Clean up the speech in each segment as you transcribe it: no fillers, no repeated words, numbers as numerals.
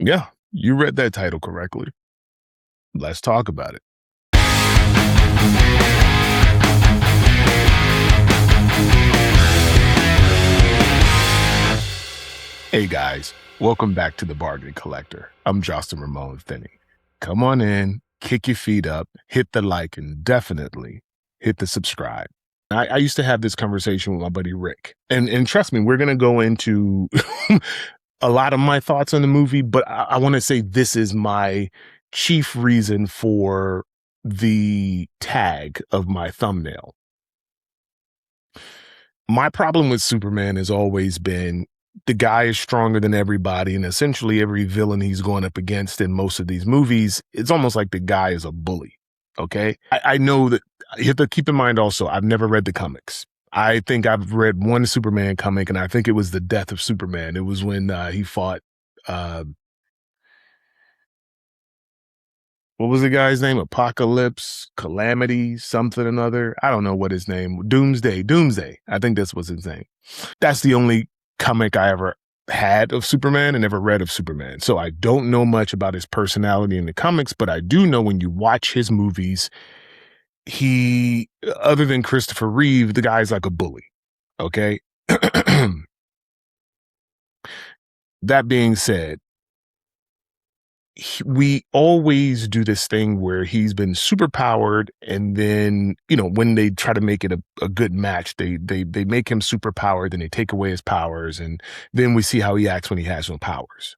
Yeah, you read that title correctly. Let's talk about it. Hey guys, welcome back to the Bargain Collector. I'm Justin Ramon Finney. Come on in, kick your feet up, hit the like, and definitely hit the subscribe. I used to have this conversation with my buddy Rick, and trust me, we're gonna go into a lot of my thoughts on the movie, but I want to say this is my chief reason for the tag of my thumbnail. My problem with Superman has always been the guy is stronger than everybody, and essentially every villain he's going up against in most of these movies, it's almost like the guy is a bully. Okay. I know that you have to keep in mind also, I've never read the comics. I think I've read one Superman comic, and I think it was the death of Superman. It was when he fought, uh, what was the guy's name? Apocalypse, Calamity, something another. I don't know what his name. Doomsday. I think this was his name. That's the only comic I ever had of Superman and never read of Superman. So I don't know much about his personality in the comics, but I do know when you watch his movies, he, other than Christopher Reeve, the guy's like a bully. Okay. That being said, we always do this thing where he's been super powered, and then when they try to make it a good match, they make him super powered, then they take away his powers, and then we see how he acts when he has no powers.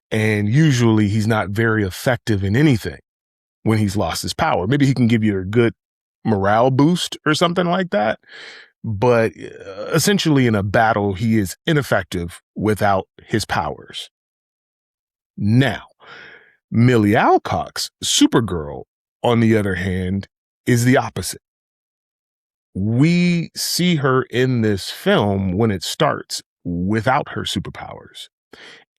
And usually he's not very effective in anything when he's lost his power. Maybe he can give you a good morale boost or something like that, but essentially in a battle he is ineffective without his powers. Now, Millie Alcock's Supergirl, on the other hand, is the opposite. We see her in this film when it starts without her superpowers.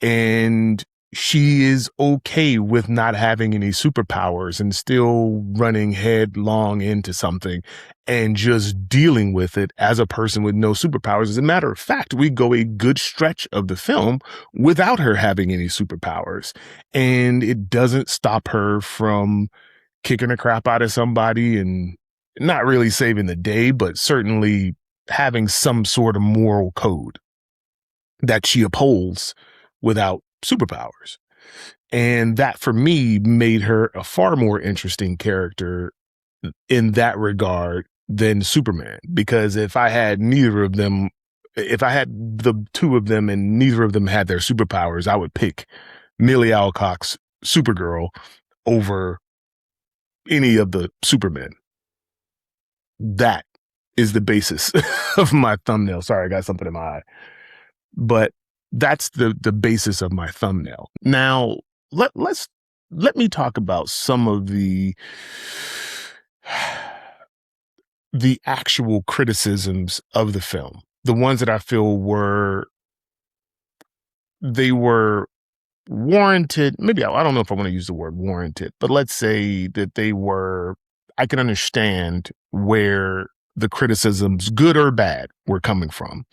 And she is okay with not having any superpowers and still running headlong into something and just dealing with it as a person with no superpowers. As a matter of fact, we go a good stretch of the film without her having any superpowers. And it doesn't stop her from kicking the crap out of somebody and not really saving the day, but certainly having some sort of moral code that she upholds without superpowers. And that for me made her a far more interesting character in that regard than Superman. Because if I had neither of them, if I had the two of them and neither of them had their superpowers, I would pick Millie Alcock's Supergirl over any of the Supermen. That is the basis of my thumbnail. Sorry, I got something in my eye. But that's the basis of my thumbnail. Now, let me talk about some of the actual criticisms of the film. The ones that I feel were warranted. Maybe I don't know if I want to use the word warranted, but let's say that I can understand where the criticisms, good or bad, were coming from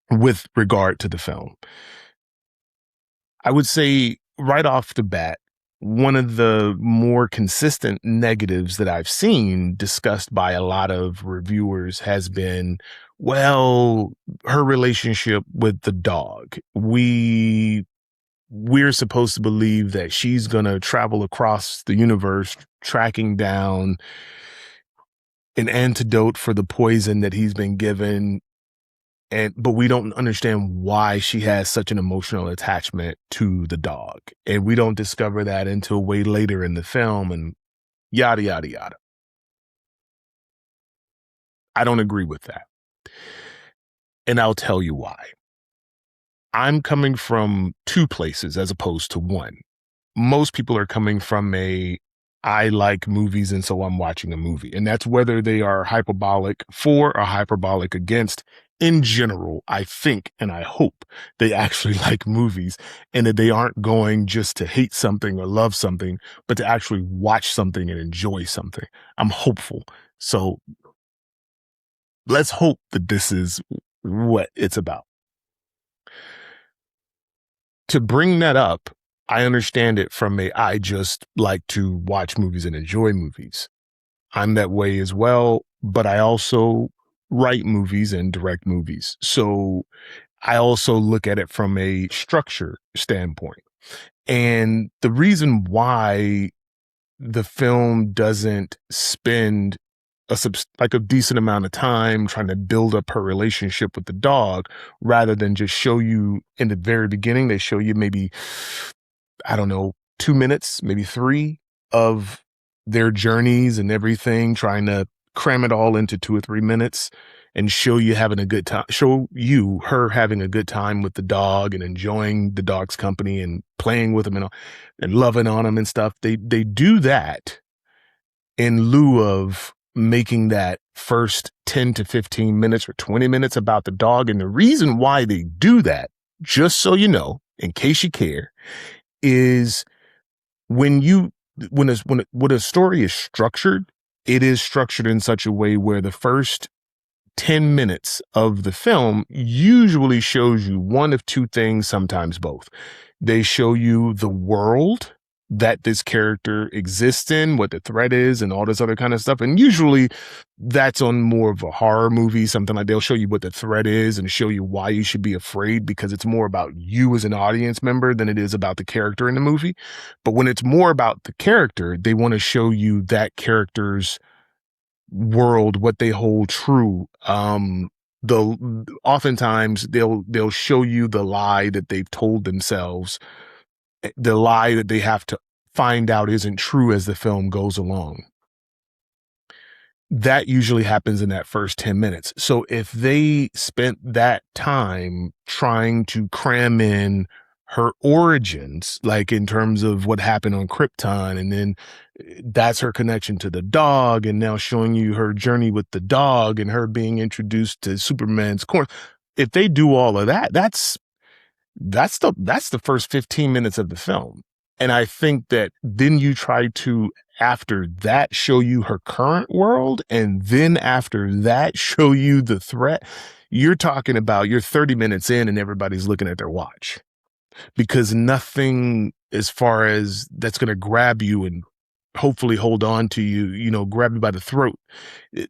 with regard to the film. I would say right off the bat, one of the more consistent negatives that I've seen discussed by a lot of reviewers has been, well, her relationship with the dog. We're supposed to believe that she's going to travel across the universe tracking down an antidote for the poison that he's been given. But we don't understand why she has such an emotional attachment to the dog. And we don't discover that until way later in the film, and yada, yada, yada. I don't agree with that. And I'll tell you why. I'm coming from two places as opposed to one. Most people are coming from I like movies, and so I'm watching a movie. And that's whether they are hyperbolic for or hyperbolic against. In general, I think and I hope they actually like movies, and that they aren't going just to hate something or love something, but to actually watch something and enjoy something. I'm hopeful. So let's hope that this is what it's about. To bring that up, I understand it from I just like to watch movies and enjoy movies. I'm that way as well, but I also write movies and direct movies. So I also look at it from a structure standpoint. And the reason why the film doesn't spend like a decent amount of time trying to build up her relationship with the dog rather than just show you in the very beginning, they show you maybe, I don't know, 2 minutes, maybe three of their journeys and everything, trying to cram it all into 2 or 3 minutes and show you having a good time, show you her having a good time with the dog and enjoying the dog's company and playing with him and loving on him and stuff. They do that in lieu of making that first 10 to 15 minutes or 20 minutes about the dog. And the reason why they do that, just so you know, in case you care, is when when a story is structured, it is structured in such a way where the first 10 minutes of the film usually shows you one of two things, sometimes both. They show you the world that this character exists in, what the threat is, and all this other kind of stuff. And usually that's on more of a horror movie, something like they'll show you what the threat is and show you why you should be afraid, because it's more about you as an audience member than it is about the character in the movie. But when it's more about the character, they want to show you that character's world, what they hold true. The oftentimes they'll show you the lie that they've told themselves, the lie that they have to find out isn't true as the film goes along. That usually happens in that first 10 minutes. So if they spent that time trying to cram in her origins, like in terms of what happened on Krypton, and then that's her connection to the dog, and now showing you her journey with the dog and her being introduced to Superman's corn. If they do all of that, that's the first 15 minutes of the film. And I think that then you try to, after that, show you her current world, and then after that, show you the threat. You're talking about you're 30 minutes in and everybody's looking at their watch, because nothing as far as that's going to grab you and hopefully hold on to you, grab you by the throat,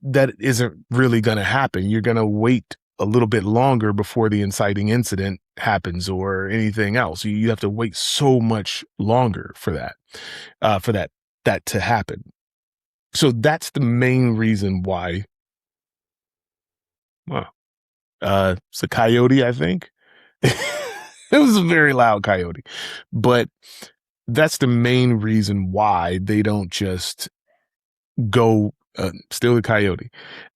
that isn't really going to happen. You're going to wait a little bit longer before the inciting incident happens or anything else. You have to wait so much longer for that to happen. So that's the main reason why. Well, it's a coyote, I think. It was a very loud coyote, but that's the main reason why they don't just go steal the coyote.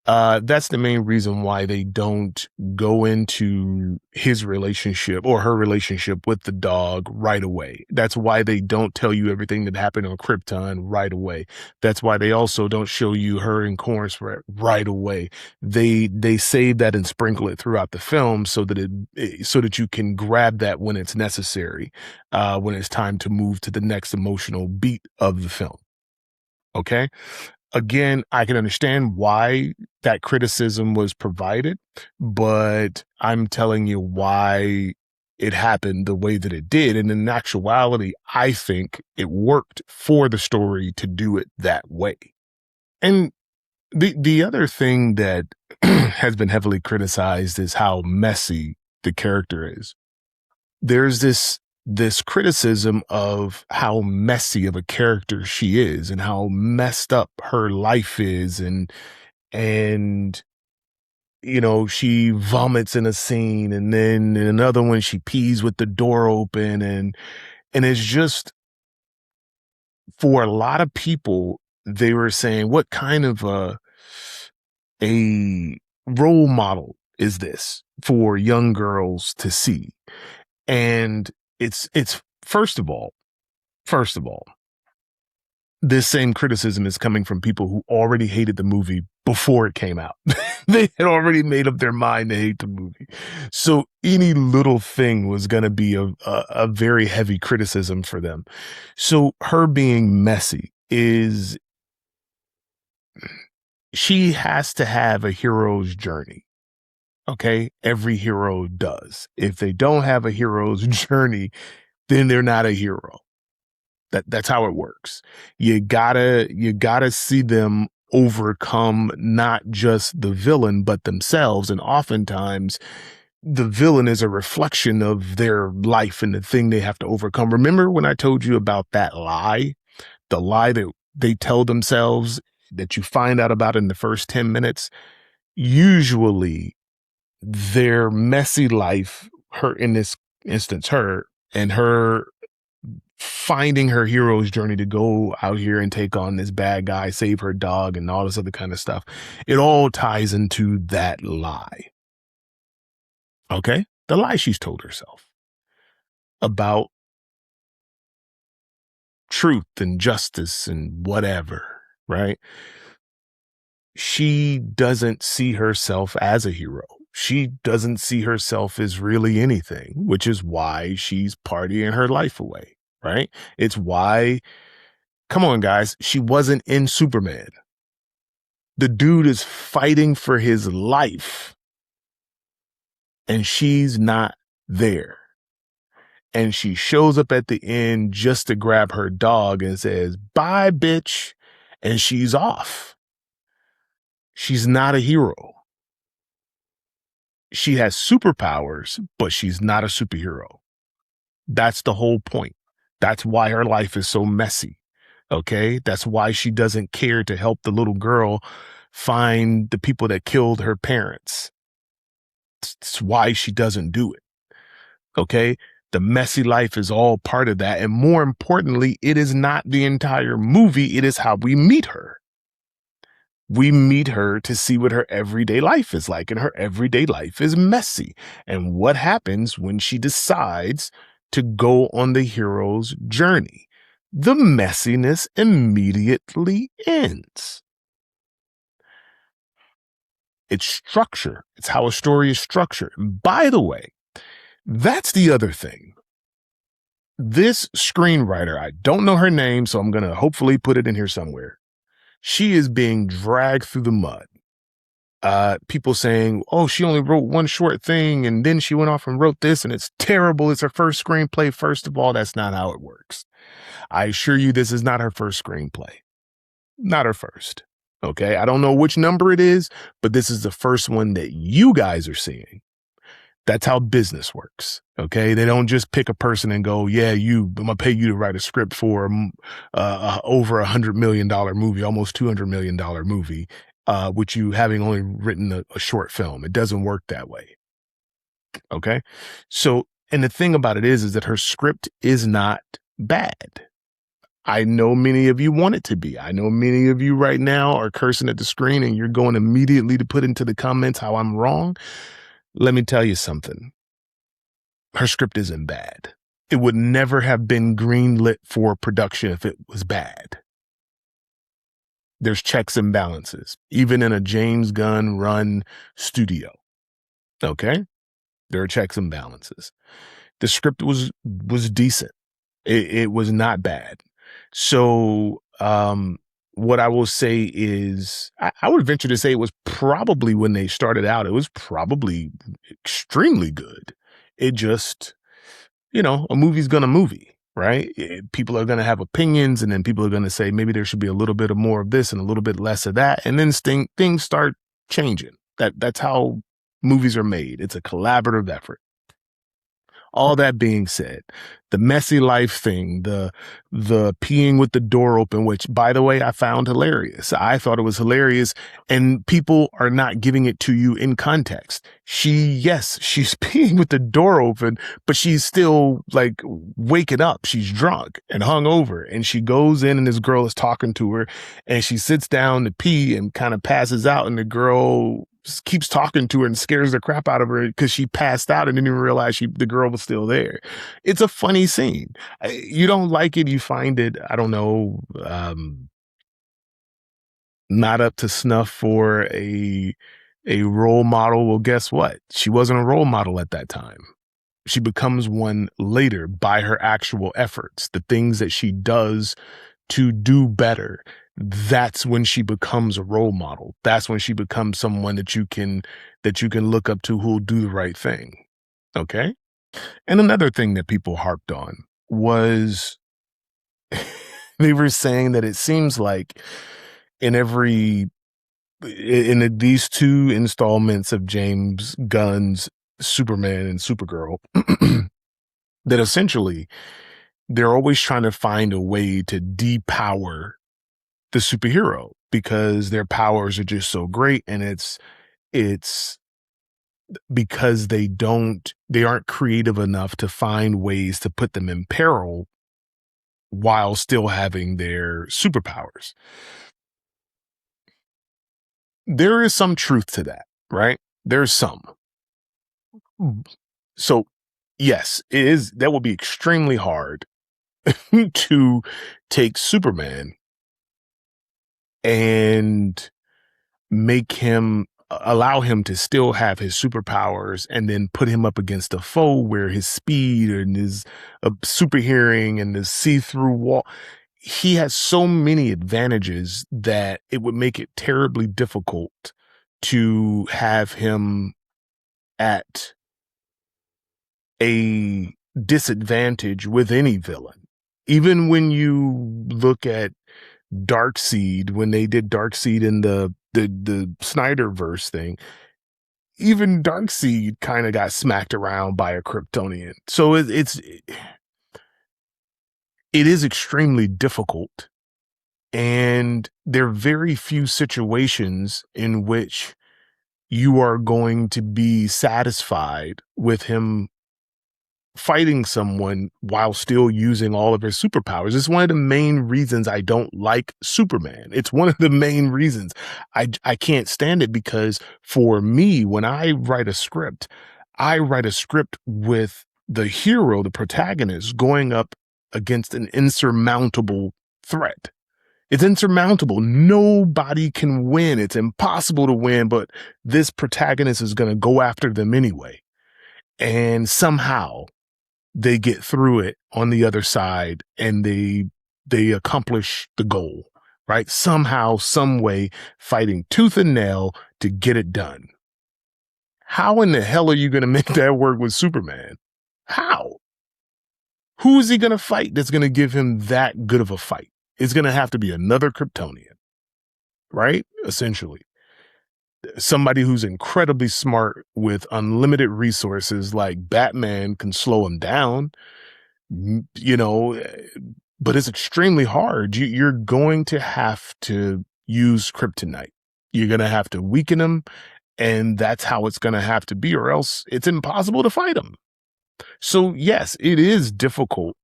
That's the main reason why they don't go into his relationship or her relationship with the dog right away. That's why they don't tell you everything that happened on Krypton right away. That's why they also don't show you her in Corn right away. They save that and sprinkle it throughout the film so that you can grab that when it's necessary, when it's time to move to the next emotional beat of the film. Okay. Again, I can understand why that criticism was provided, but I'm telling you why it happened the way that it did. And in actuality, I think it worked for the story to do it that way. And the other thing that has been heavily criticized is how messy the character is. There's this criticism of how messy of a character she is and how messed up her life is, and she vomits in a scene, and then in another one she pees with the door open, and it's just, for a lot of people, they were saying, what kind of a role model is this for young girls to see? And it's first of all, this same criticism is coming from people who already hated the movie before it came out. They had already made up their mind to hate the movie. So any little thing was going to be a very heavy criticism for them. So her being messy is, she has to have a hero's journey. Okay. Every hero does. If they don't have a hero's journey, then they're not a hero. That's how it works. You gotta see them overcome not just the villain, but themselves. And oftentimes the villain is a reflection of their life and the thing they have to overcome. Remember when I told you about that lie? The lie that they tell themselves that you find out about in the first 10 minutes? Usually their messy life, her in this instance, her and her finding her hero's journey to go out here and take on this bad guy, save her dog, and all this other kind of stuff. It all ties into that lie. Okay? The lie she's told herself about truth and justice and whatever, right? She doesn't see herself as a hero. She doesn't see herself as really anything, which is why she's partying her life away, right? It's why, come on, guys, she wasn't in Superman. The dude is fighting for his life, and she's not there. And she shows up at the end just to grab her dog and says, "Bye, bitch," and she's off. She's not a hero. She has superpowers, but she's not a superhero. That's the whole point. That's why her life is so messy. Okay? That's why she doesn't care to help the little girl find the people that killed her parents. It's why she doesn't do it. Okay? The messy life is all part of that. And more importantly, it is not the entire movie. It is how we meet her. We meet her to see what her everyday life is like, and her everyday life is messy. And what happens when she decides to go on the hero's journey? The messiness immediately ends. It's structure. It's how a story is structured. By the way, that's the other thing. This screenwriter, I don't know her name, so I'm going to hopefully put it in here somewhere. She is being dragged through the mud. People saying, oh, she only wrote one short thing and then she went off and wrote this and it's terrible. It's her first screenplay. First of all, that's not how it works. I assure you, this is not her first screenplay. Not her first. Okay. I don't know which number it is, but this is the first one that you guys are seeing. That's how business works. Okay. They don't just pick a person and go, yeah, I'm going to pay you to write a script for over $100 million movie, almost $200 million movie, with you having only written a short film. It doesn't work that way. Okay. So, and the thing about it is that her script is not bad. I know many of you want it to be. I know many of you right now are cursing at the screen and you're going immediately to put into the comments how I'm wrong. Let me tell you something. Her script isn't bad. It would never have been greenlit for production if it was bad. There's checks and balances, even in a James Gunn run studio. Okay? There are checks and balances. The script was decent. It was not bad. So, what I will say is I would venture to say it was probably, when they started out, it was probably extremely good. It just, a movie's gonna movie, right? People are gonna have opinions, and then people are gonna say maybe there should be a little bit of more of this and a little bit less of that, and then things start changing. That's how movies are made. It's a collaborative effort. All that being said, the messy life thing, the peeing with the door open, which, by the way, I found hilarious. I thought it was hilarious, and people are not giving it to you in context. She's peeing with the door open, but she's still like waking up. She's drunk and hungover, and she goes in and this girl is talking to her, and she sits down to pee and kind of passes out, and the girl keeps talking to her and scares the crap out of her because she passed out and didn't even realize the girl was still there. It's a funny scene. You don't like it. You find it, I don't know, not up to snuff for a role model. Well, guess what? She wasn't a role model at that time. She becomes one later by her actual efforts, the things that she does to do better. That's when she becomes a role model. That's when she becomes someone that you can look up to, who'll do the right thing. Okay. And another thing that people harped on was they were saying that it seems like in every these two installments of James Gunn's Superman and Supergirl, that essentially they're always trying to find a way to depower the superhero because their powers are just so great, and it's because they aren't creative enough to find ways to put them in peril while still having their superpowers. There is some truth to that, right? There's some. So yes, it is. That would be extremely hard to take Superman and allow him to still have his superpowers and then put him up against a foe where his speed and his super hearing and his see-through wall, he has so many advantages that it would make it terribly difficult to have him at a disadvantage with any villain. Even when you look at Darkseid, when they did Darkseid in the Snyderverse thing, even Darkseid kind of got smacked around by a Kryptonian. So it is extremely difficult, and there are very few situations in which you are going to be satisfied with him fighting someone while still using all of his superpowers. It's one of the main reasons I don't like Superman. It's one of the main reasons I can't stand it, because for me, when I write a script with the hero, the protagonist, going up against an insurmountable threat. It's insurmountable. Nobody can win. It's impossible to win, but this protagonist is going to go after them anyway. And somehow they get through it on the other side and they accomplish the goal, right? Somehow, some way, fighting tooth and nail to get it done. How in the hell are you going to make that work with Superman? How? Who is he going to fight that's going to give him that good of a fight? It's going to have to be another Kryptonian, right? Essentially. Somebody who's incredibly smart with unlimited resources, like Batman can slow him down, but it's extremely hard. You're going to have to use kryptonite. You're going to have to weaken him, and that's how it's going to have to be, or else it's impossible to fight him. So yes, it is difficult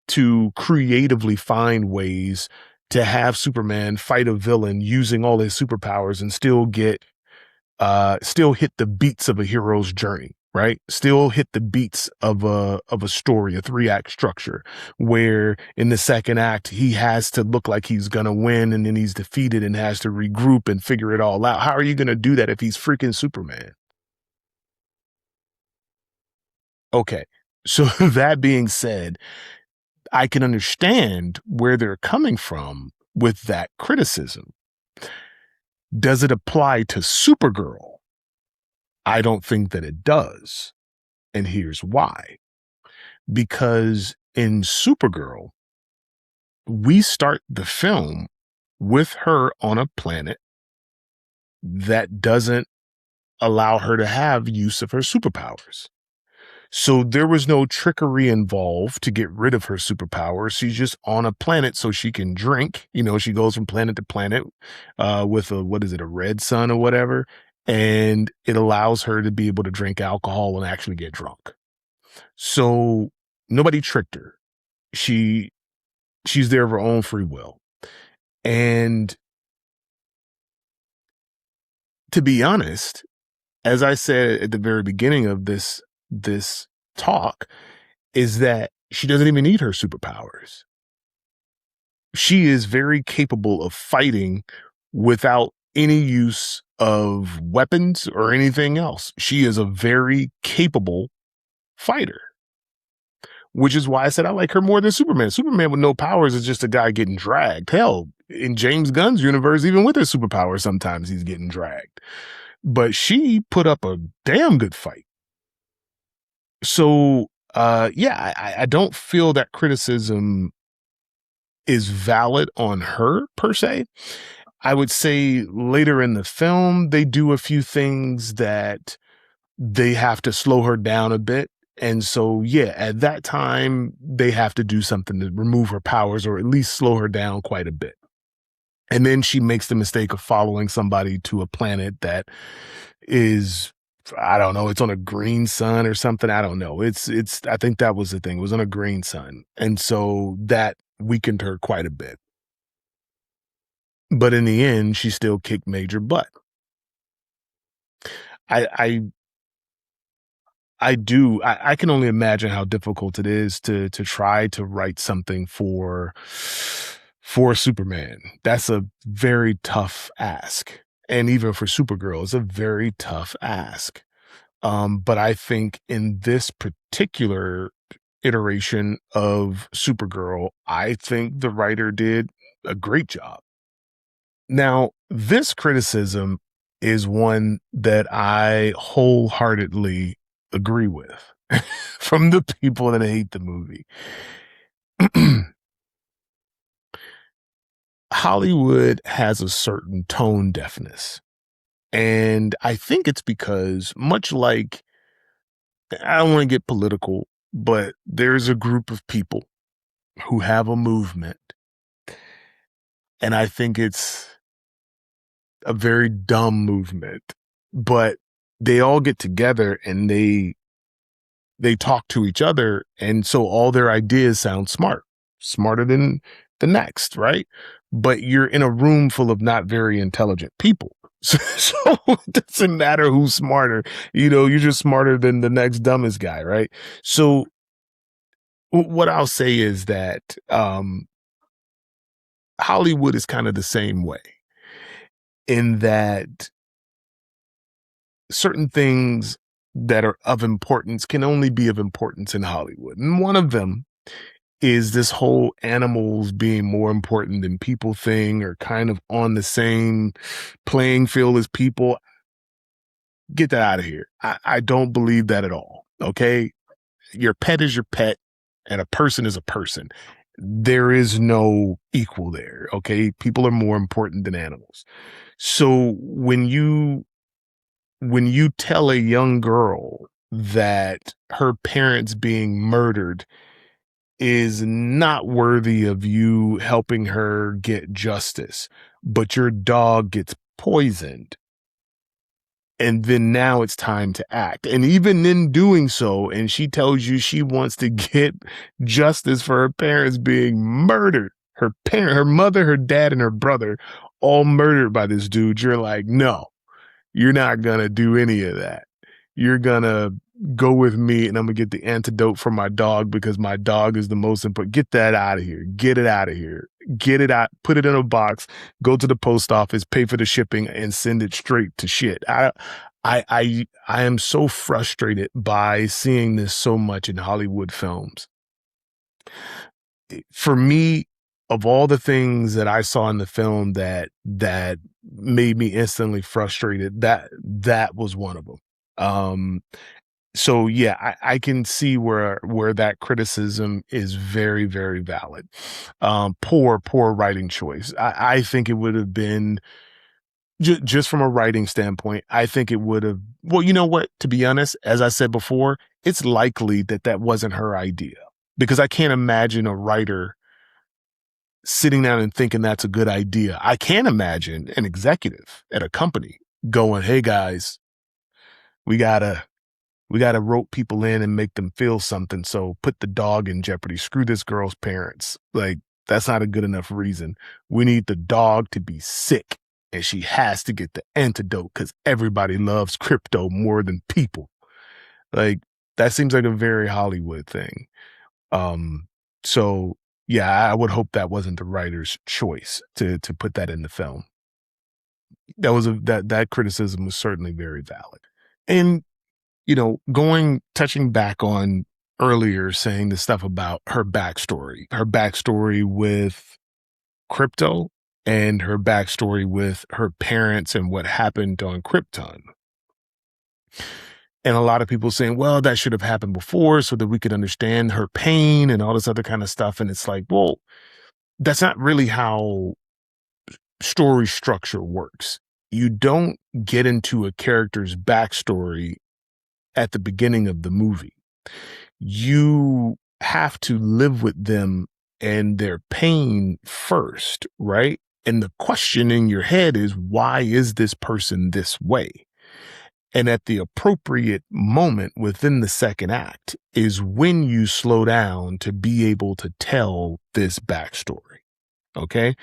to creatively find ways to have Superman fight a villain using all his superpowers and still hit the beats of a hero's journey, right? Still hit the beats of a story, a 3-act structure, where in the second act, he has to look like he's going to win, and then he's defeated and has to regroup and figure it all out. How are you going to do that if he's freaking Superman? Okay. So that being said, I can understand where they're coming from with that criticism. Does it apply to Supergirl? I don't think that it does. And here's why. Because in Supergirl, we start the film with her on a planet that doesn't allow her to have use of her superpowers. So there was no trickery involved to get rid of her superpowers. She's just on a planet so she can drink. She goes from planet to planet with a red sun or whatever. And it allows her to be able to drink alcohol and actually get drunk. So nobody tricked her. She's there of her own free will. And to be honest, as I said at the very beginning of this talk, is that she doesn't even need her superpowers. She is very capable of fighting without any use of weapons or anything else. She is a very capable fighter, which is why I said I like her more than Superman. Superman with no powers is just a guy getting dragged. Hell, in James Gunn's universe, even with his superpowers, sometimes he's getting dragged. But she put up a damn good fight. So Yeah, I don't feel that criticism is valid on her per se. I would say later in the film, they do a few things that they have to slow her down a bit. And so, yeah, at that time, they have to do something to remove her powers or at least slow her down quite a bit. And then she makes the mistake of following somebody to a planet that is, I don't know, it's on a green sun or something. I don't know. I think that was the thing. It was on a green sun. And so that weakened her quite a bit. But in the end, she still kicked major butt. I, I I can only imagine how difficult it is to try to write something for Superman. That's a very tough ask. And even for Supergirl, it's a very tough ask. But I think in this particular iteration of Supergirl, I think the writer did a great job. Now, this criticism is one that I wholeheartedly agree with from the people that hate the movie. Hollywood has a certain tone deafness. And I think it's because, much like, I don't want to get political, but there's a group of people who have a movement. And I think it's a very dumb movement, but they all get together and they talk to each other, and so all their ideas sound smarter than the next, right? But you're in a room full of not very intelligent people. So it doesn't matter who's smarter, you're just smarter than the next dumbest guy, right? So what I'll say is that Hollywood is kind of the same way, in that certain things that are of importance can only be of importance in Hollywood. And one of them is this whole animals being more important than people thing, or kind of on the same playing field as people. Get that out of here. I don't believe that at all. Okay. Your pet is your pet, and a person is a person. There is no equal there. Okay. People are more important than animals. So when you tell a young girl that her parents being murdered is not worthy of you helping her get justice, but your dog gets poisoned, and then now it's time to act. And even in doing so, and she tells you she wants to get justice for her parents being murdered, her mother, her dad, and her brother all murdered by this dude, you're like, no, you're not gonna do any of that. You're gonna go with me, and I'm gonna get the antidote for my dog, because my dog is the most important. Get that out of here. Get it out of here. Get it out. Put it in a box. Go to the post office. Pay for the shipping, and send it straight to shit. I am so frustrated by seeing this so much in Hollywood films. For me, of all the things that I saw in the film that made me instantly frustrated, that was one of them. So yeah, I can see where that criticism is very, very valid. Poor writing choice. I think it would have been, just from a writing standpoint, I think it would have. Well, you know what? To be honest, as I said before, it's likely that wasn't her idea, because I can't imagine a writer sitting down and thinking that's a good idea. I can't imagine an executive at a company going, "Hey guys, we gotta rope people in and make them feel something. So put the dog in jeopardy. Screw this girl's parents." Like, that's not a good enough reason. We need the dog to be sick, and she has to get the antidote, because everybody loves crypto more than people. Like, that seems like a very Hollywood thing. Um, so yeah, I would hope that wasn't the writer's choice to put that in the film. That criticism was certainly very valid. And touching back on earlier, saying the stuff about her backstory with crypto, and her backstory with her parents and what happened on Krypton. And a lot of people saying, well, that should have happened before so that we could understand her pain and all this other kind of stuff. And it's like, well, that's not really how story structure works. You don't get into a character's backstory at the beginning of the movie. You have to live with them and their pain first, right? And the question in your head is, why is this person this way? And at the appropriate moment within the second act is when you slow down to be able to tell this backstory. Okay.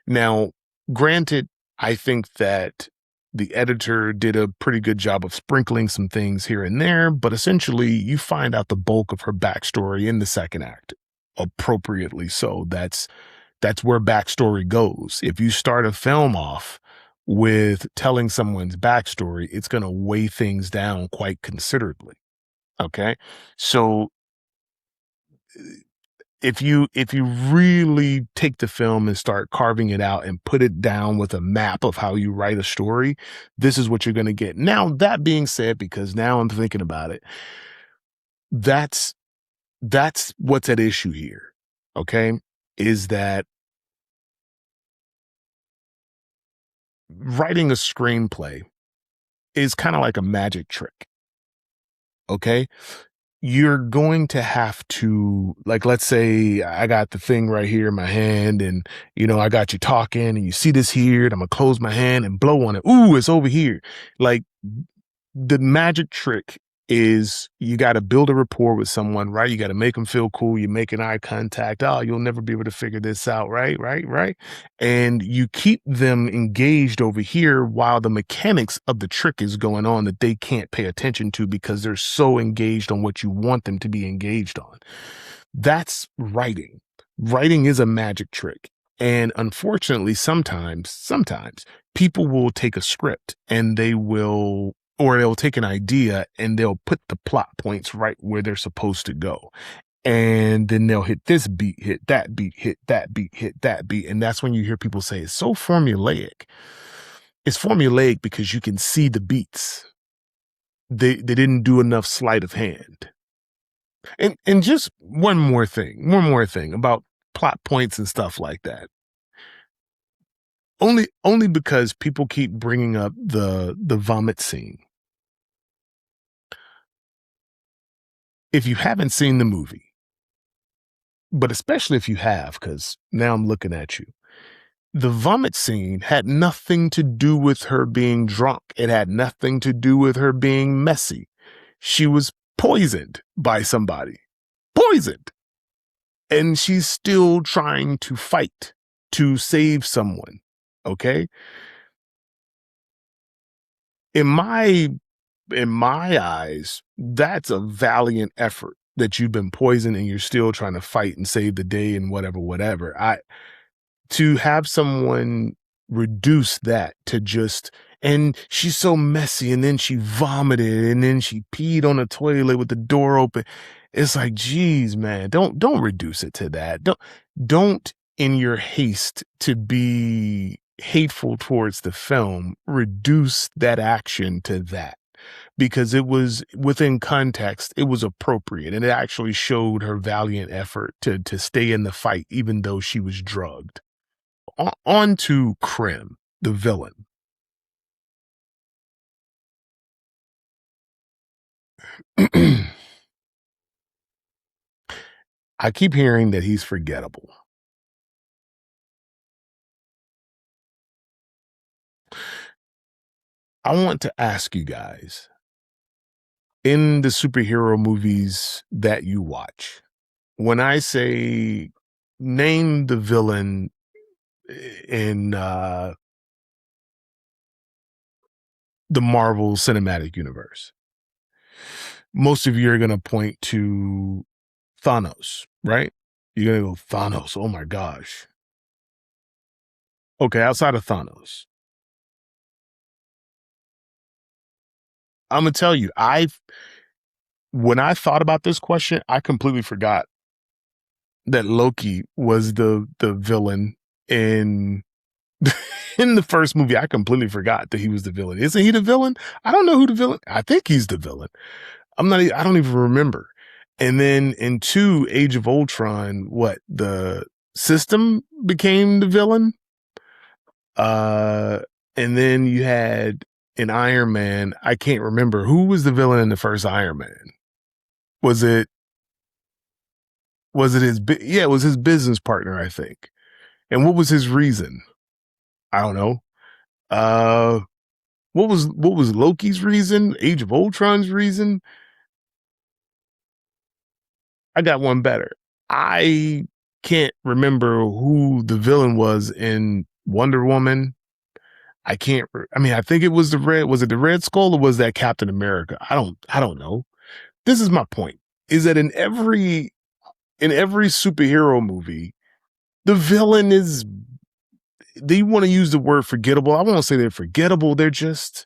Now, granted, I think that the editor did a pretty good job of sprinkling some things here and there, but essentially you find out the bulk of her backstory in the second act, appropriately so. That's where backstory goes. If you start a film off with telling someone's backstory, it's going to weigh things down quite considerably. Okay. So if you really take the film and start carving it out and put it down with a map of how you write a story, this is what you're going to get. Now, that being said, because now I'm thinking about it, that's what's at issue here. Okay. Is that writing a screenplay is kind of like a magic trick. Okay. You're going to have to, like, let's say I got the thing right here in my hand and, I got you talking and you see this here and I'm gonna close my hand and blow on it. Ooh, it's over here. Like, the magic trick is you got to build a rapport with someone, right? You got to make them feel cool. You're making eye contact. Oh, you'll never be able to figure this out. Right, right, right. And you keep them engaged over here while the mechanics of the trick is going on that they can't pay attention to because they're so engaged on what you want them to be engaged on. That's writing. Writing is a magic trick. And unfortunately, sometimes people will take a script and they'll take an idea and they'll put the plot points right where they're supposed to go. And then they'll hit this beat, hit that beat, hit that beat, hit that beat. And that's when you hear people say it's so formulaic. It's formulaic because you can see the beats. They didn't do enough sleight of hand. And just one more thing about plot points and stuff like that. Only because people keep bringing up the vomit scene. If you haven't seen the movie, but especially if you have, because now I'm looking at you, the vomit scene had nothing to do with her being drunk. It had nothing to do with her being messy. She was poisoned by somebody. Poisoned. And she's still trying to fight to save someone. Okay? In my eyes, that's a valiant effort that you've been poisoned and you're still trying to fight and save the day and whatever. To have someone reduce that to just, and she's so messy and then she vomited and then she peed on the toilet with the door open. It's like, geez, man, don't reduce it to that. Don't in your haste to be hateful towards the film, reduce that action to that. Because it was within context, it was appropriate, and it actually showed her valiant effort to stay in the fight, even though she was drugged. On to Krim, the villain. I keep hearing that he's forgettable. I want to ask you guys, in the superhero movies that you watch, when I say name the villain in the Marvel Cinematic Universe, most of you are going to point to Thanos, right? You're going to go, Thanos, oh my gosh. Okay, outside of Thanos, I'm going to tell you, when I thought about this question, I completely forgot that Loki was the villain in In the first movie, I completely forgot that he was the villain. Isn't he the villain? I don't know who the villain. I think he's the villain. I don't even remember. And then in two, Age of Ultron, what, the system became the villain? Uh, and then you had in Iron Man, I can't remember who was the villain in the first Iron Man. Was it yeah, it was his business partner, I think. And what was his reason? I don't know. Uh what was Loki's reason? Age of Ultron's reason? I got one better. I can't remember who the villain was in Wonder Woman. I mean, I think it was was it the Red Skull or was that Captain America? I don't know. This is my point. Is that in every superhero movie, the villain is, they want to use the word forgettable. I won't say they're forgettable. They're just,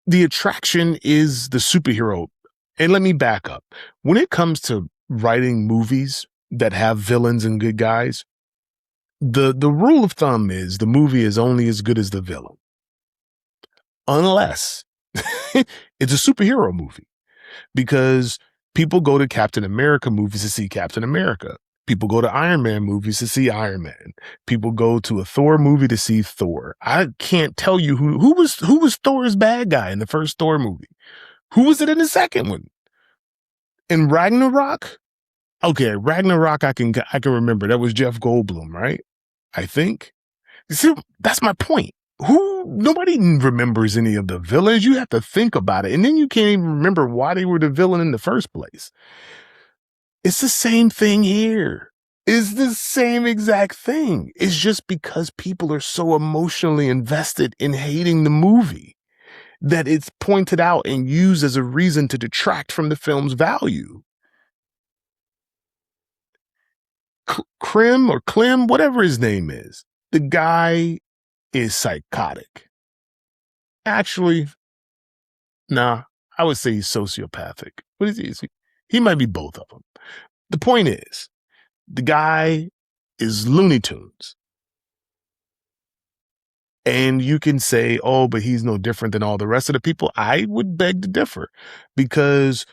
the attraction is the superhero. And let me back up. When it comes to writing movies that have villains and good guys, the rule of thumb is the movie is only as good as the villain, unless it's a superhero movie, because people go to Captain America movies to see Captain America. People go to Iron Man movies to see Iron Man. People go to a Thor movie to see Thor. I can't tell you who was Thor's bad guy in the first Thor movie. Who was it in the second one? In Ragnarok? Okay, Ragnarok I can remember. That was Jeff Goldblum, right? I think. See, that's my point. Nobody remembers any of the villains. You have to think about it. And then you can't even remember why they were the villain in the first place. It's the same thing here. It's the same exact thing. It's just because people are so emotionally invested in hating the movie that it's pointed out and used as a reason to detract from the film's value. Clem, whatever his name is, the guy is psychotic. Actually, nah, I would say he's sociopathic. What is he? He might be both of them. The point is, the guy is Looney Tunes. And you can say, oh, but he's no different than all the rest of the people. I would beg to differ, because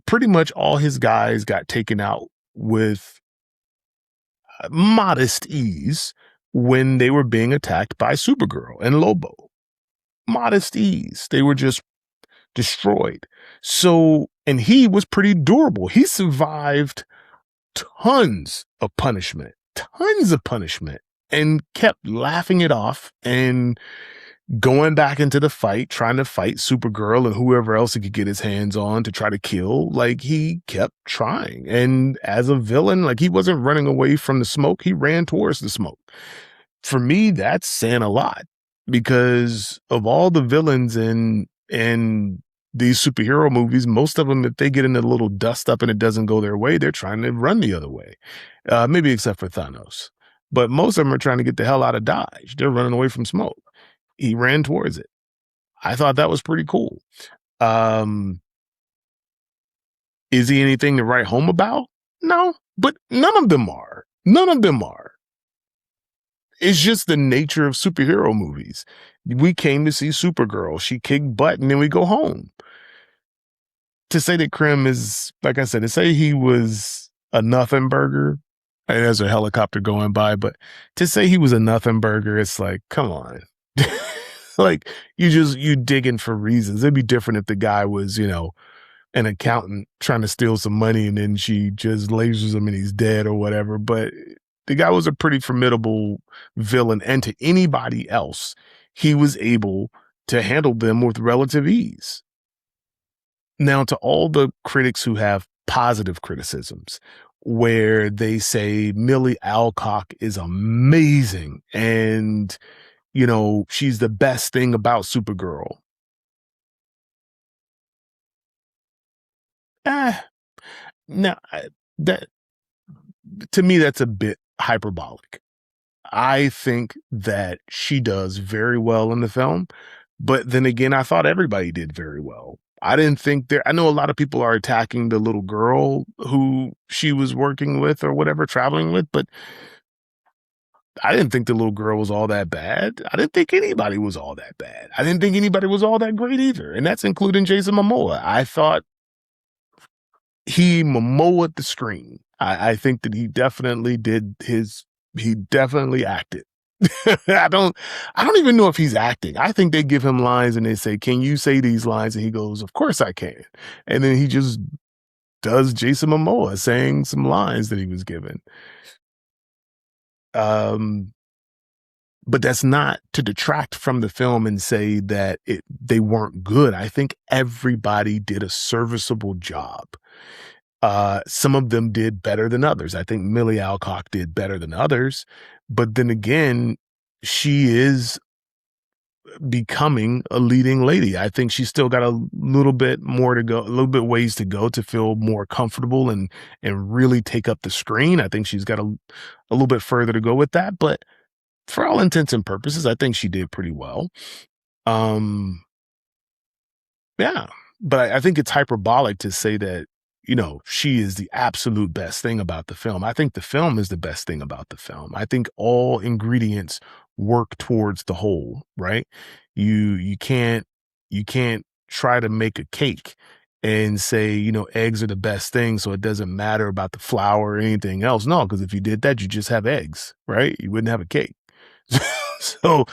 pretty much all his guys got taken out with modest ease when they were being attacked by Supergirl and Lobo. Modest ease. They were just destroyed. So, and he was pretty durable. He survived tons of punishment, and kept laughing it off and going back into the fight, trying to fight Supergirl and whoever else he could get his hands on to try to kill. Like, he kept trying. And as a villain, like, he wasn't running away from the smoke. He ran towards the smoke. For me, that's saying a lot, because of all the villains in these superhero movies, most of them, if they get in a little dust up and it doesn't go their way, they're trying to run the other way. Maybe except for Thanos. But most of them are trying to get the hell out of Dodge. They're running away from smoke. He ran towards it. I thought that was pretty cool. Is he anything to write home about? No, but none of them are. None of them are. It's just the nature of superhero movies. We came to see Supergirl. She kicked butt and then we go home. To say that Krim is, like I said, to say he was a nothing burger, and there's a helicopter going by, but to say he was a nothing burger, it's like, come on. Like, you digging for reasons. It'd be different if the guy was, an accountant trying to steal some money and then she just lasers him and he's dead or whatever. But the guy was a pretty formidable villain, and to anybody else, he was able to handle them with relative ease. Now, to all the critics who have positive criticisms, where they say Millie Alcock is amazing and, she's the best thing about Supergirl. Now, that, to me, that's a bit hyperbolic. I think that she does very well in the film, but then again, I thought everybody did very well. I didn't think I know a lot of people are attacking the little girl who she was working with or whatever, traveling with, but I didn't think the little girl was all that bad. I didn't think anybody was all that bad. I didn't think anybody was all that great either, and that's including Jason Momoa. I thought he Momoa'd the screen. I think that he definitely acted. I don't I don't even know if he's acting. I think they give him lines and they say, "Can you say these lines?" And he goes, "Of course I can." And then he just does Jason Momoa saying some lines that he was given. Um, but that's not to detract from the film and say that they weren't good. I think everybody did a serviceable job. Some of them did better than others. I think Millie Alcock did better than others, but then again, she is becoming a leading lady. I think she's still got a little bit more to go, a little bit ways to go to feel more comfortable and really take up the screen. I think she's got a little bit further to go with that, but for all intents and purposes, I think she did pretty well. Um, yeah, but I think it's hyperbolic to say that, she is the absolute best thing about the film. I think the film is the best thing about the film. I think all ingredients work towards the whole, right? You can't try to make a cake and say, eggs are the best thing, so it doesn't matter about the flour or anything else. No, because if you did that, you just have eggs, right? You wouldn't have a cake. So,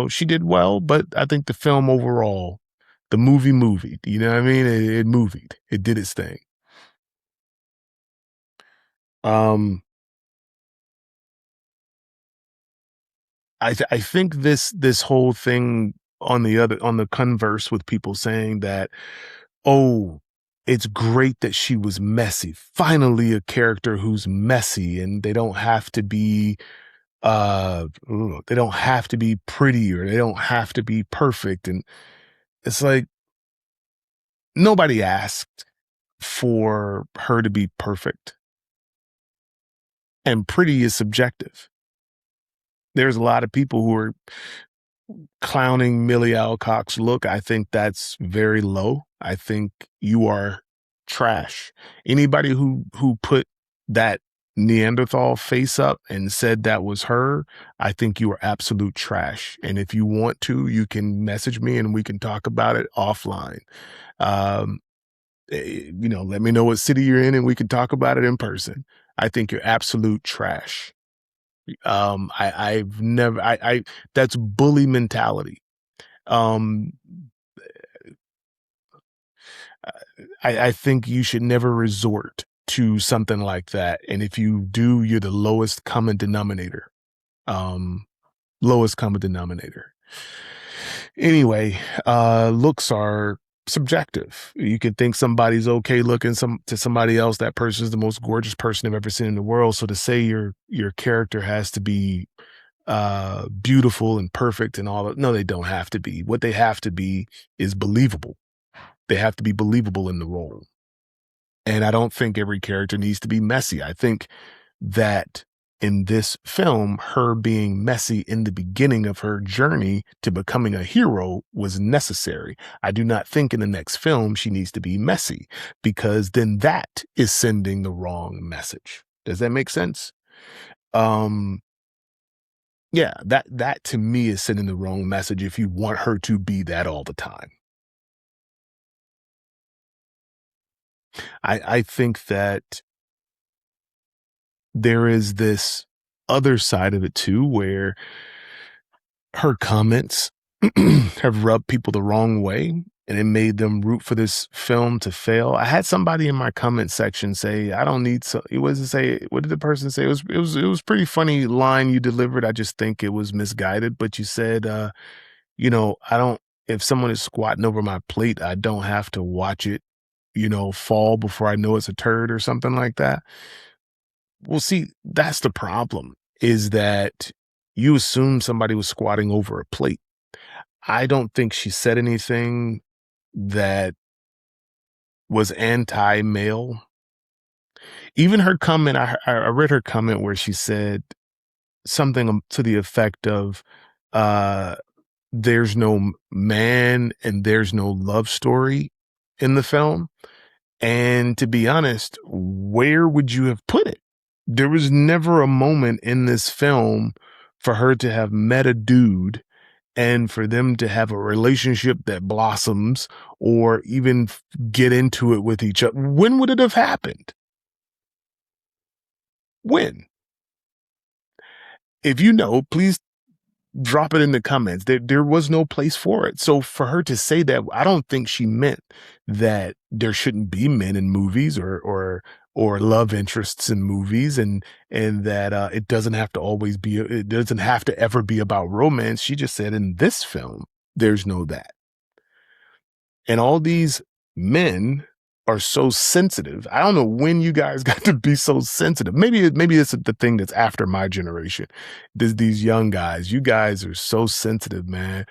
she did well, but I think the film overall, the movie, you know what I mean? It movied. It did its thing. Um, I think this whole thing on the converse with people saying that, "Oh, it's great that she was messy. Finally, a character who's messy, and they don't have to be pretty, or they don't have to be perfect." And it's like, nobody asked for her to be perfect, and pretty is subjective. There's a lot of people who are clowning Millie Alcock's look. I think that's very low. I think you are trash. Anybody who put that Neanderthal face up and said that was her, I think you are absolute trash. And if you want to, you can message me and we can talk about it offline. Um, let me know what city you're in and we can talk about it in person. I think you're absolute trash. I've never, that's bully mentality. Um, I think you should never resort to something like that. And if you do, you're the lowest common denominator. Um, Lowest common denominator. Anyway, looks are subjective. You can think somebody's okay looking to somebody else. That person is the most gorgeous person I've ever seen in the world. So to say your character has to be beautiful and perfect and all that, no, they don't have to be. What they have to be is believable. They have to be believable in the role. And I don't think every character needs to be messy. I think that in this film, her being messy in the beginning of her journey to becoming a hero was necessary. I do not think in the next film she needs to be messy, because then that is sending the wrong message. Does that make sense? Um, yeah, that to me is sending the wrong message if you want her to be that all the time. I think that there is this other side of it too, where her comments have rubbed people the wrong way, and it made them root for this film to fail. I had somebody in my comment section say, "I don't need so." It was to say, what did the person say? It was pretty funny line you delivered. I just think it was misguided. But you said, I don't. If someone is squatting over my plate, I don't have to watch it, fall before I know it's a turd or something like that. Well, see, that's the problem, is that you assume somebody was squatting over a plate. I don't think she said anything that was anti-male. Even her comment, I read her comment where she said something to the effect of, uh, there's no man and there's no love story in the film. And to be honest, where would you have put it? There was never a moment in this film for her to have met a dude and for them to have a relationship that blossoms or even get into it with each other. When would it have happened? When? If you know, please drop it in the comments. There was no place for it. So for her to say that, I don't think she meant that there shouldn't be men in movies or love interests in movies and that it doesn't have to always be it doesn't have to ever be about romance. She just said in this film there's no that. And all these men are so sensitive. I don't know when you guys got to be so sensitive. Maybe it's the thing that's after my generation. These young guys, you guys are so sensitive, man.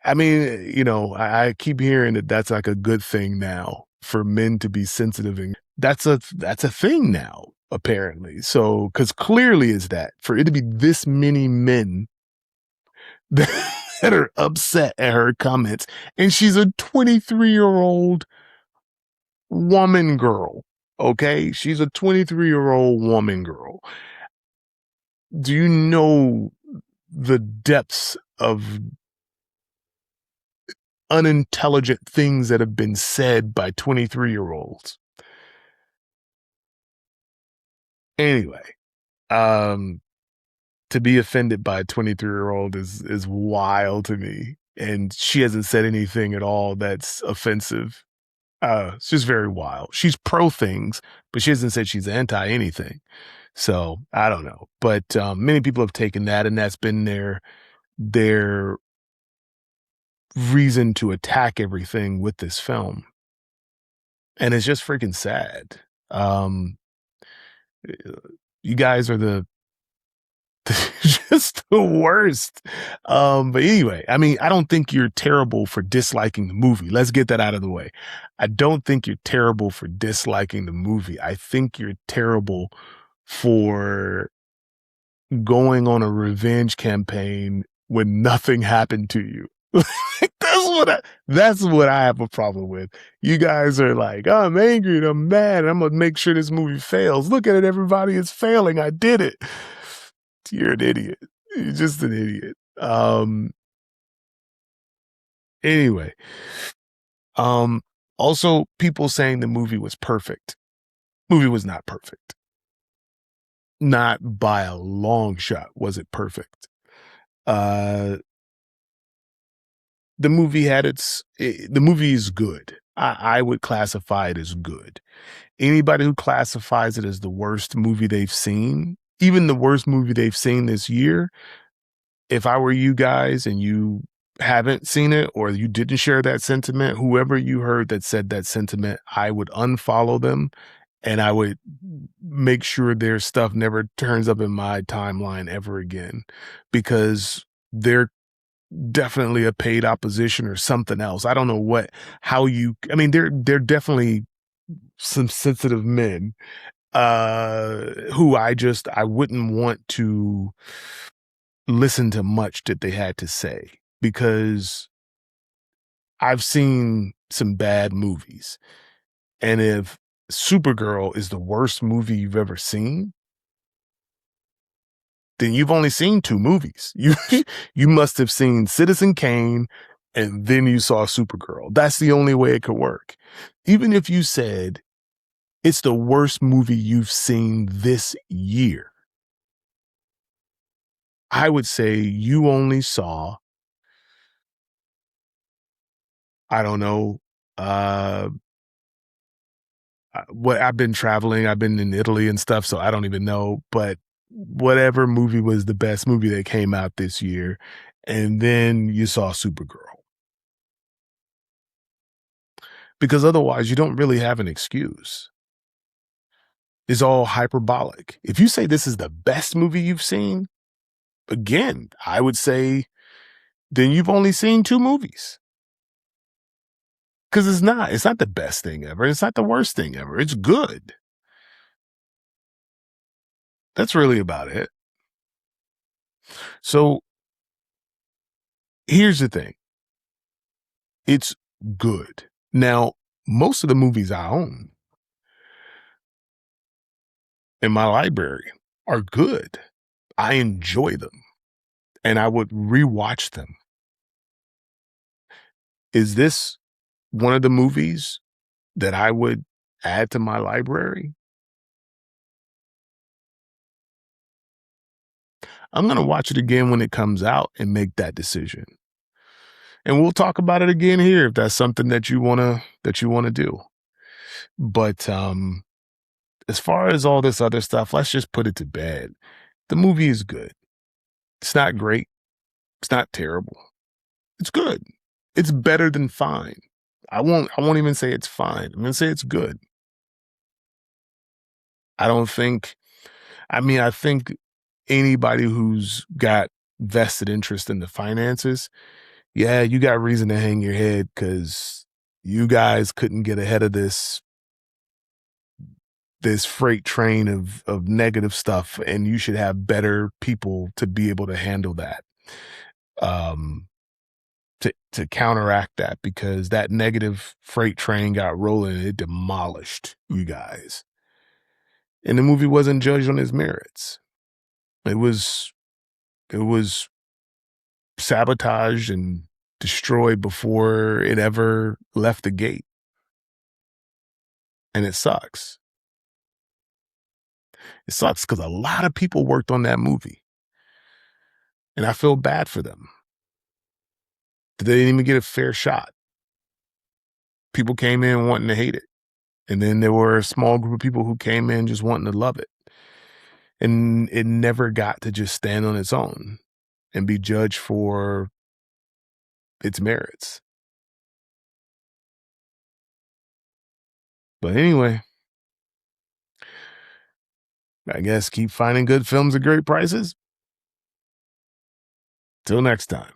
I mean, I keep hearing that that's like a good thing now for men to be sensitive, and that's a thing now apparently. So, because clearly is that for it to be this many men that are upset at her comments, and she's a 23-year-old woman girl. Okay, she's a 23-year-old woman girl. Do you know the depths of unintelligent things that have been said by 23-year-olds? Anyway, um, to be offended by a 23-year-old is wild to me. And she hasn't said anything at all that's offensive. It's just very wild. She's pro things, but she hasn't said she's anti anything. So I don't know. But many people have taken that, and that's been their reason to attack everything with this film. And it's just freaking sad. Um, you guys are just the worst. But anyway, I mean, I don't think you're terrible for disliking the movie. Let's get that out of the way. I don't think you're terrible for disliking the movie. I think you're terrible for going on a revenge campaign when nothing happened to you. That's what I have a problem with. You guys are like, oh, I'm angry and I'm mad and I'm gonna make sure this movie fails. Look at it, everybody is failing. I did it. You're an idiot. You're just an idiot. Anyway, um, also people saying the movie was perfect. Movie was not perfect. Not by a long shot was it perfect. Uh, the movie the movie is good. I would classify it as good. Anybody who classifies it as the worst movie they've seen, even the worst movie they've seen this year, if I were you guys and you haven't seen it or you didn't share that sentiment, whoever you heard that said that sentiment, I would unfollow them and I would make sure their stuff never turns up in my timeline ever again because they're definitely a paid opposition or something else. I don't know I mean, they're definitely some sensitive men who I wouldn't want to listen to much that they had to say because I've seen some bad movies. And if Supergirl is the worst movie you've ever seen, then you've only seen two movies. You must have seen Citizen Kane and then you saw Supergirl. That's the only way it could work. Even if you said it's the worst movie you've seen this year, I would say you only saw, I don't know, what I've been traveling, I've been in Italy and stuff, so I don't even know, but whatever movie was the best movie that came out this year, and then you saw Supergirl. Because otherwise you don't really have an excuse. It's all hyperbolic. If you say this is the best movie you've seen, again, I would say then you've only seen two movies. Because it's not the best thing ever. It's not the worst thing ever. It's good. That's really about it. So here's the thing. It's good. Now, most of the movies I own, in my library are good. I enjoy them, and I would rewatch them. Is this one of the movies that I would add to my library? I'm gonna watch it again when it comes out and make that decision. And we'll talk about it again here if that's something that you wanna do. But, as far as all this other stuff, let's just put it to bed. The movie is good. It's not great. It's not terrible. It's good. It's better than fine. I won't even say it's fine. I'm gonna say it's good. I don't think I think anybody who's got vested interest in the finances, yeah, you got reason to hang your head because you guys couldn't get ahead of this freight train of negative stuff, and you should have better people to be able to handle that. Um, to counteract that because that negative freight train got rolling and it demolished you guys. And the movie wasn't judged on its merits. It was it was sabotaged and destroyed before it ever left the gate. And it sucks. It sucks because a lot of people worked on that movie. And I feel bad for them. They didn't even get a fair shot. People came in wanting to hate it. And then there were a small group of people who came in just wanting to love it. And it never got to just stand on its own and be judged for its merits. But anyway, I guess keep finding good films at great prices. Till next time.